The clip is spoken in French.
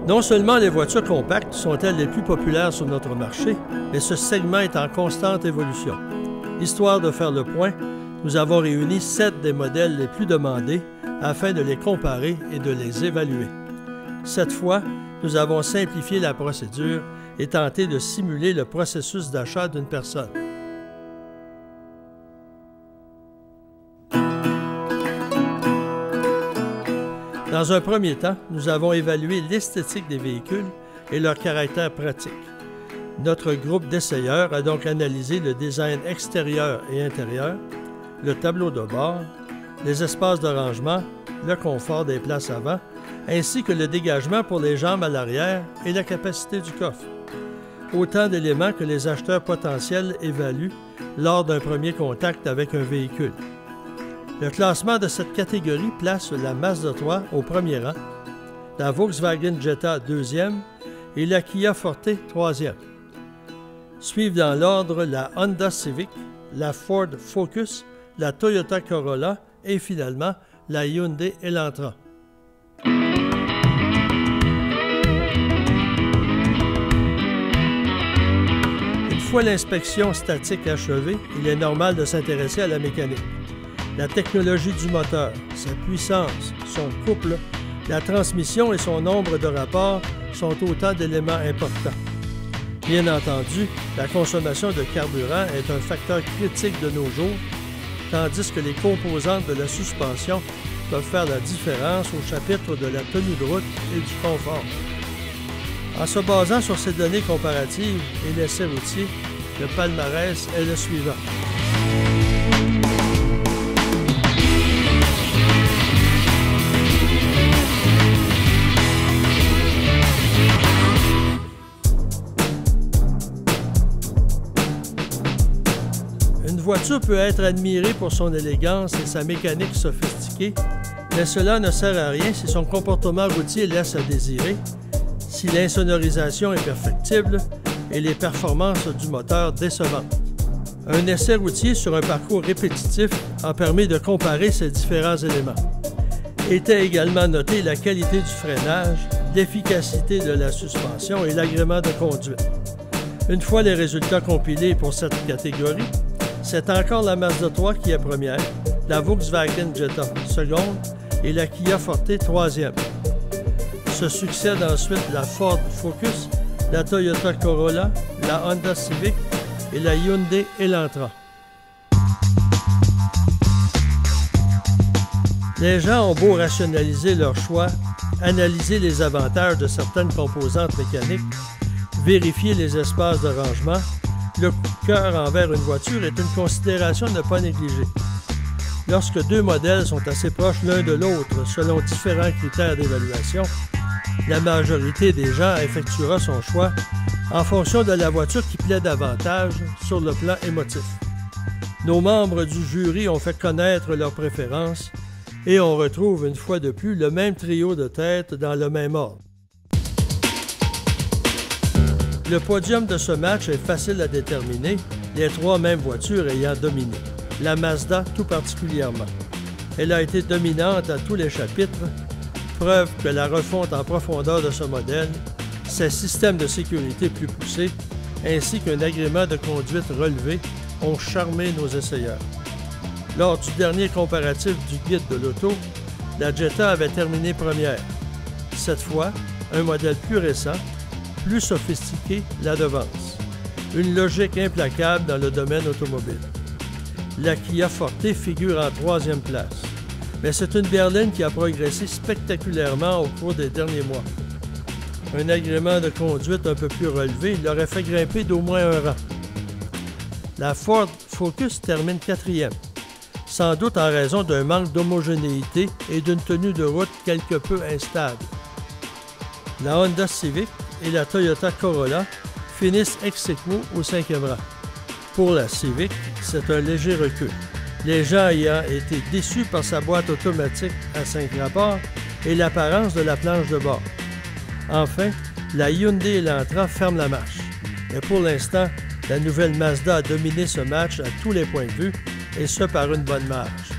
Non seulement les voitures compactes sont-elles les plus populaires sur notre marché, mais ce segment est en constante évolution. Histoire de faire le point, nous avons réuni 7 des modèles les plus demandés afin de les comparer et de les évaluer. Cette fois, nous avons simplifié la procédure et tenté de simuler le processus d'achat d'une personne. Dans un premier temps, nous avons évalué l'esthétique des véhicules et leur caractère pratique. Notre groupe d'essayeurs a donc analysé le design extérieur et intérieur, le tableau de bord, les espaces de rangement, le confort des places avant, ainsi que le dégagement pour les jambes à l'arrière et la capacité du coffre. Autant d'éléments que les acheteurs potentiels évaluent lors d'un premier contact avec un véhicule. Le classement de cette catégorie place la Mazda 3 au premier rang, la Volkswagen Jetta deuxième et la Kia Forte troisième. Suivent dans l'ordre la Honda Civic, la Ford Focus, la Toyota Corolla et finalement la Hyundai Elantra. Une fois l'inspection statique achevée, il est normal de s'intéresser à la mécanique. La technologie du moteur, sa puissance, son couple, la transmission et son nombre de rapports sont autant d'éléments importants. Bien entendu, la consommation de carburant est un facteur critique de nos jours, tandis que les composantes de la suspension peuvent faire la différence au chapitre de la tenue de route et du confort. En se basant sur ces données comparatives et l'essai routier, le palmarès est le suivant. Une voiture peut être admirée pour son élégance et sa mécanique sophistiquée, mais cela ne sert à rien si son comportement routier laisse à désirer, si l'insonorisation est perfectible et les performances du moteur décevantes. Un essai routier sur un parcours répétitif en permet de comparer ces différents éléments. Était également notée la qualité du freinage, l'efficacité de la suspension et l'agrément de conduite. Une fois les résultats compilés pour cette catégorie, c'est encore la Mazda 3 qui est première, la Volkswagen Jetta seconde et la Kia Forte troisième. Se succèdent ensuite la Ford Focus, la Toyota Corolla, la Honda Civic et la Hyundai Elantra. Les gens ont beau rationaliser leur choix, analyser les avantages de certaines composantes mécaniques, vérifier les espaces de rangement, le coup de cœur envers une voiture est une considération à ne pas négliger. Lorsque deux modèles sont assez proches l'un de l'autre selon différents critères d'évaluation, la majorité des gens effectuera son choix en fonction de la voiture qui plaît davantage sur le plan émotif. Nos membres du jury ont fait connaître leurs préférences et on retrouve une fois de plus le même trio de tête dans le même ordre. Le podium de ce match est facile à déterminer, les trois mêmes voitures ayant dominé, la Mazda tout particulièrement. Elle a été dominante à tous les chapitres, preuve que la refonte en profondeur de ce modèle, ses systèmes de sécurité plus poussés, ainsi qu'un agrément de conduite relevé ont charmé nos essayeurs. Lors du dernier comparatif du guide de l'auto, la Jetta avait terminé première. Cette fois, un modèle plus récent, plus sophistiqué, la devance. Une logique implacable dans le domaine automobile. La Kia Forte figure en troisième place, mais c'est une berline qui a progressé spectaculairement au cours des derniers mois. Un agrément de conduite un peu plus relevé l'aurait fait grimper d'au moins un rang. La Ford Focus termine quatrième, sans doute en raison d'un manque d'homogénéité et d'une tenue de route quelque peu instable. La Honda Civic et la Toyota Corolla finissent ex-aequo au cinquième rang. Pour la Civic, c'est un léger recul, les gens ayant été déçus par sa boîte automatique à 5 rapports et l'apparence de la planche de bord. Enfin, la Hyundai Elantra ferme la marche. Mais pour l'instant, la nouvelle Mazda a dominé ce match à tous les points de vue, et ce par une bonne marge.